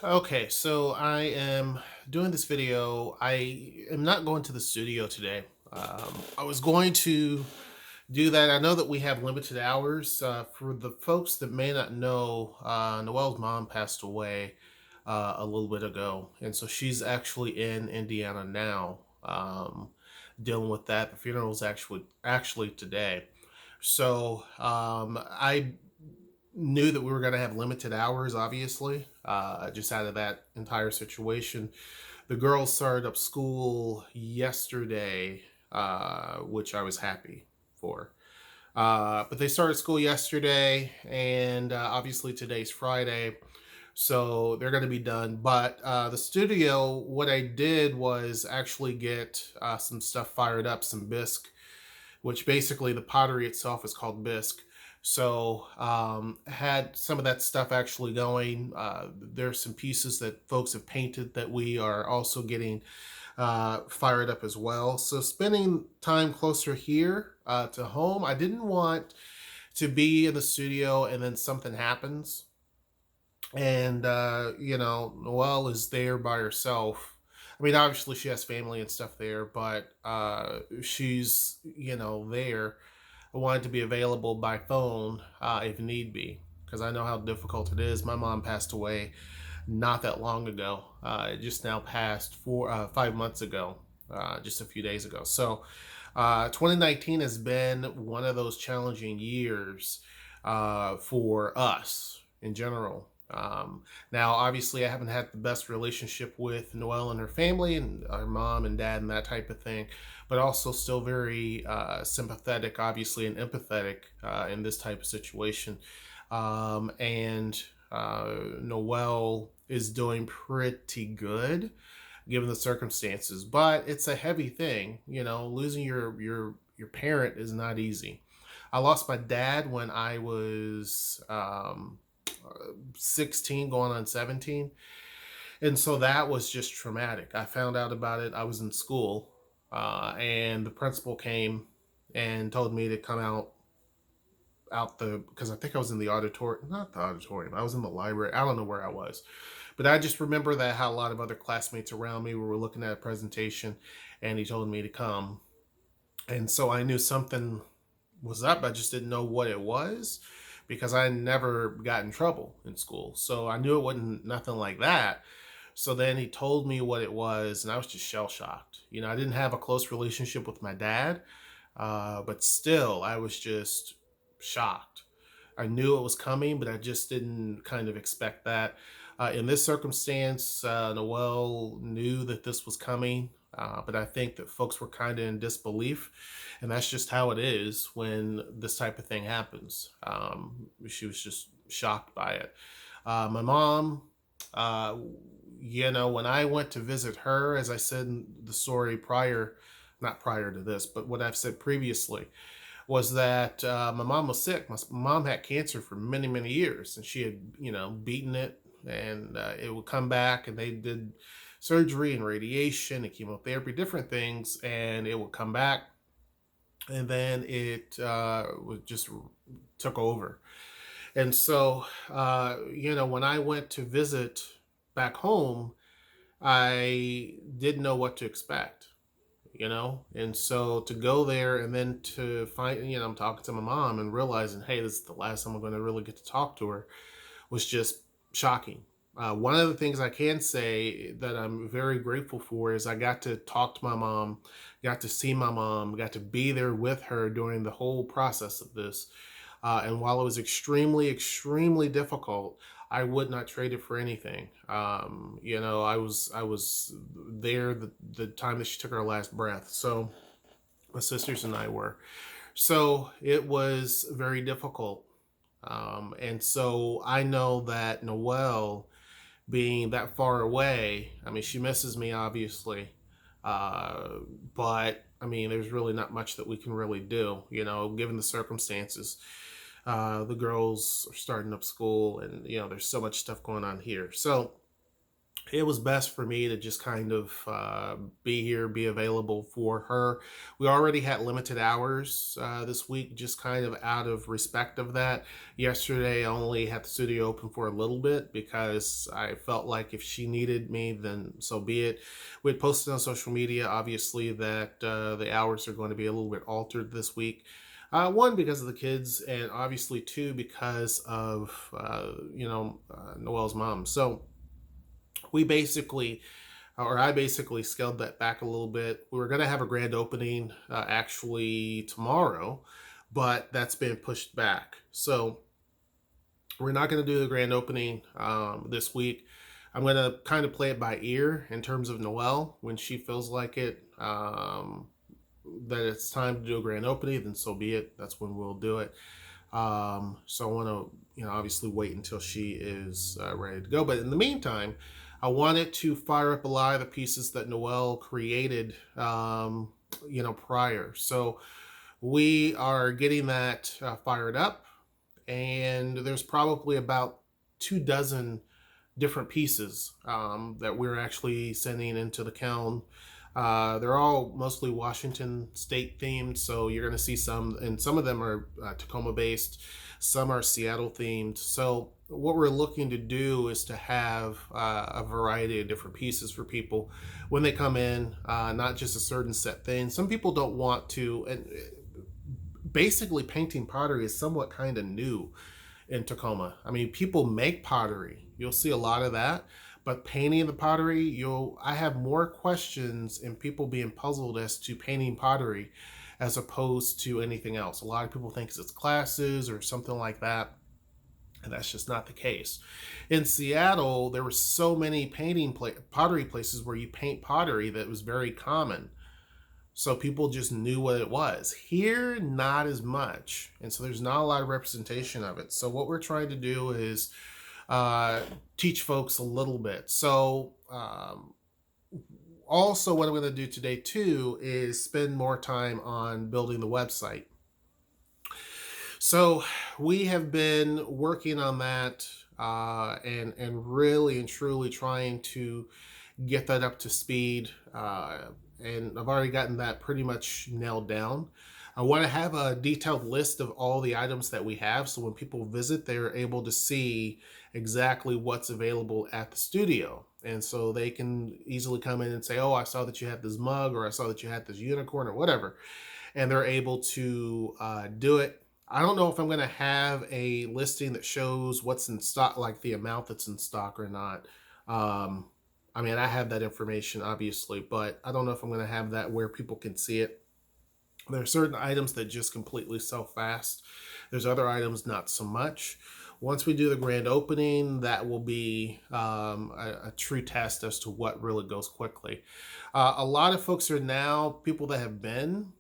Okay, so I am doing this video. I am not going to the studio today. I was going to do that. I know that we have limited hours. For the folks that may not know, Noelle's mom passed away a little bit ago, and so she's actually in Indiana now, dealing with that. The funeral is actually today. So I knew that we were going to have limited hours, obviously, just out of that entire situation. The girls started up school yesterday, which I was happy for. But they started school yesterday, and obviously today's Friday, so they're going to be done. But the studio, what I did was actually get some stuff fired up, some bisque, which basically the pottery itself is called bisque. So had some of that stuff actually going. There's some pieces that folks have painted that we are also getting fired up as well. So spending time closer here to home, I didn't want to be in the studio and then something happens. And Noelle is there by herself. I mean, obviously she has family and stuff there, but she's there. I wanted to be available by phone if need be, because I know how difficult it is. My mom passed away not that long ago. It just now passed 5 months ago, just a few days ago. So 2019 has been one of those challenging years for us in general. Now, obviously, I haven't had the best relationship with Noelle and her family and her mom and dad and that type of thing, but also still very sympathetic, obviously, and empathetic in this type of situation. And Noelle is doing pretty good given the circumstances, but it's a heavy thing. Losing your parent is not easy. I lost my dad when I was 16 going on 17, and so that was just traumatic. I found out about it. I was in school, and the principal came and told me to come out the because I think I was in the auditorium, not the auditorium. I was in the library. I don't know where I was, but I just remember that I had a lot of other classmates around me. We were looking at a presentation, and he told me to come, and so I knew something was up. I just didn't know what it was because I never got in trouble in school, so I knew it wasn't nothing like that. So then he told me what it was, and I was just shell shocked. I didn't have a close relationship with my dad, but still, I was just shocked. I knew it was coming, but I just didn't kind of expect that. In this circumstance, Noelle knew that this was coming, but I think that folks were kind of in disbelief, and that's just how it is when this type of thing happens. She was just shocked by it. My mom, uh, when I went to visit her, as I said in the story prior, not prior to this, but what I've said previously, was that my mom was sick. My mom had cancer for many, many years, and she had, beaten it, and it would come back, and they did surgery and radiation and chemotherapy, different things, and it would come back, and then it was just took over. And so, when I went to visit back home, I didn't know what to expect, and so to go there and then to find, I'm talking to my mom and realizing, hey, this is the last time I'm going to really get to talk to her, was just shocking. One of the things I can say that I'm very grateful for is I got to talk to my mom, got to see my mom, got to be there with her during the whole process of this. And while it was extremely, extremely difficult, I would not trade it for anything. I was there the time that she took her last breath. So my sisters and I were. So it was very difficult. And so I know that Noelle, being that far away, I mean, she misses me, obviously. Uh, but I mean, there's really not much that we can really do, given the circumstances. The girls are starting up school, and there's so much stuff going on here. So it was best for me to just kind of be here, be available for her. We already had limited hours this week, just kind of out of respect of that. Yesterday, I only had the studio open for a little bit because I felt like if she needed me, then so be it. We had posted on social media, obviously, that the hours are going to be a little bit altered this week. One, because of the kids, and obviously, two, because of, Noelle's mom. So, we basically, or I basically scaled that back a little bit. We were going to have a grand opening actually tomorrow, but that's been pushed back. So we're not going to do the grand opening this week. I'm going to kind of play it by ear in terms of Noelle. When she feels like it, that it's time to do a grand opening, then so be it. That's when we'll do it. So I want to, obviously wait until she is ready to go. But in the meantime, I wanted to fire up a lot of the pieces that Noelle created, prior. So we are getting that fired up, and there's probably about 2 dozen different pieces that we're actually sending into the kiln. They're all mostly Washington state themed, so you're going to see some, and some of them are Tacoma based, some are Seattle themed. So, what we're looking to do is to have a variety of different pieces for people when they come in, not just a certain set thing. Some people don't want to, and basically, painting pottery is somewhat kind of new in Tacoma. I mean, people make pottery. You'll see a lot of that, but painting the pottery, I have more questions and people being puzzled as to painting pottery as opposed to anything else. A lot of people think it's classes or something like that, and that's just not the case. In Seattle, there were so many pottery places where you paint pottery that was very common. So people just knew what it was. Here, not as much. And so there's not a lot of representation of it. So what we're trying to do is uh, teach folks a little bit. So also what I'm going to do today too is spend more time on building the website. So we have been working on that and really and truly trying to get that up to speed. And I've already gotten that pretty much nailed down. I want to have a detailed list of all the items that we have so when people visit, they're able to see exactly what's available at the studio. And so they can easily come in and say, oh, I saw that you had this mug, or I saw that you had this unicorn, or whatever. And they're able to do it. I don't know if I'm going to have a listing that shows what's in stock, like the amount that's in stock or not. Um, I mean, I have that information, obviously, but I don't know if I'm going to have that where people can see it. There are certain items that just completely sell fast. There's other items not so much. Once we do the grand opening, that will be a true test as to what really goes quickly. A lot of folks are now, people that have been,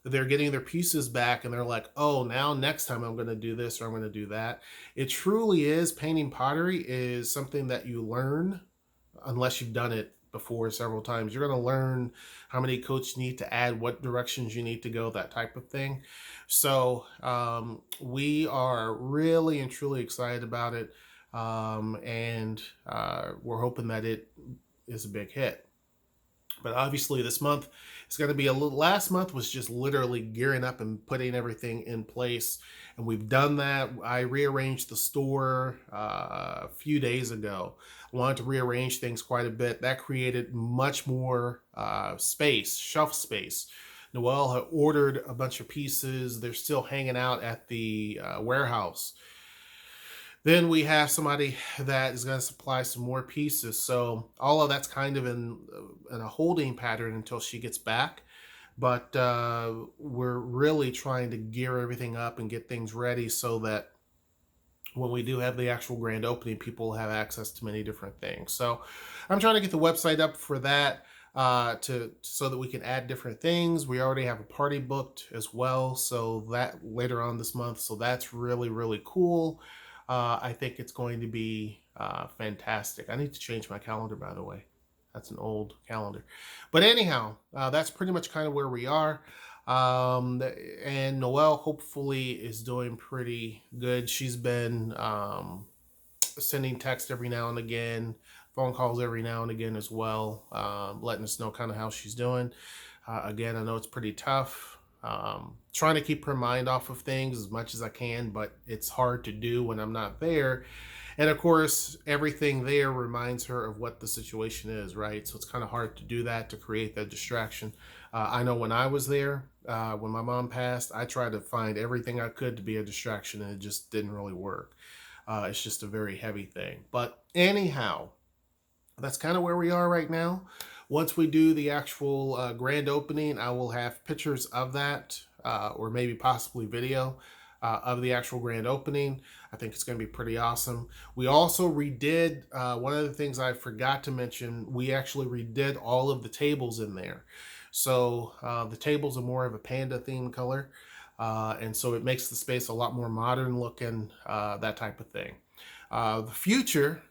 they're getting their pieces back and they're like, oh, now next time I'm going to do this or I'm going to do that. It truly is, painting pottery is something that you learn unless you've done it before several times. You're going to learn how many coats you need to add, what directions you need to go, that type of thing. So we are really and truly excited about it. And we're hoping that it is a big hit. But obviously this month it's going to be last month was just literally gearing up and putting everything in place. And we've done that. I rearranged the store a few days ago. I wanted to rearrange things quite a bit. That created much more space, shelf space. Noelle had ordered a bunch of pieces. They're still hanging out at the warehouse. Then we have somebody that is going to supply some more pieces. So all of that's kind of in a holding pattern until she gets back. But we're really trying to gear everything up and get things ready so that when we do have the actual grand opening, people have access to many different things. So I'm trying to get the website up for that so that we can add different things. We already have a party booked as well, so that later on this month. So that's really, really cool. I think it's going to be fantastic. I need to change my calendar, by the way. That's an old calendar. But anyhow, that's pretty much kind of where we are. And Noelle hopefully is doing pretty good. She's been sending text every now and again, phone calls every now and again as well, letting us know kind of how she's doing. Again, I know it's pretty tough. Trying to keep her mind off of things as much as I can, but it's hard to do when I'm not there. And of course, everything there reminds her of what the situation is, right? So it's kind of hard to do that, to create that distraction. I know when I was there, when my mom passed, I tried to find everything I could to be a distraction, and it just didn't really work. It's just a very heavy thing. But anyhow, that's kind of where we are right now. Once we do the actual grand opening, I will have pictures of that, or maybe possibly video of the actual grand opening. I think it's going to be pretty awesome. We also redid, one of the things I forgot to mention, we actually redid all of the tables in there. So the tables are more of a panda themed color. And so it makes the space a lot more modern looking, that type of thing. The future,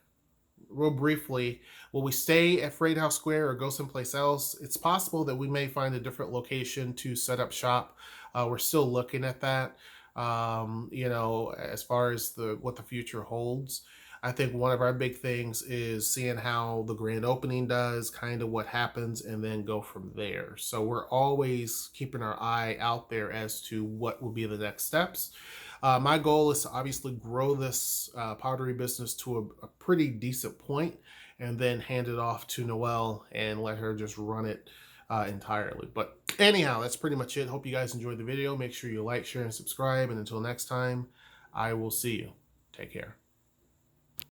real briefly, will we stay at Freight House Square or go someplace else? It's possible that we may find a different location to set up shop. We're still looking at that. As far as what the future holds, I think one of our big things is seeing how the grand opening does, kind of what happens, and then go from there. So we're always keeping our eye out there as to what will be the next steps. My goal is to obviously grow this pottery business to a pretty decent point, and then hand it off to Noelle and let her just run it entirely. But anyhow, that's pretty much it. Hope you guys enjoyed the video. Make sure you like, share, and subscribe. And until next time, I will see you. Take care.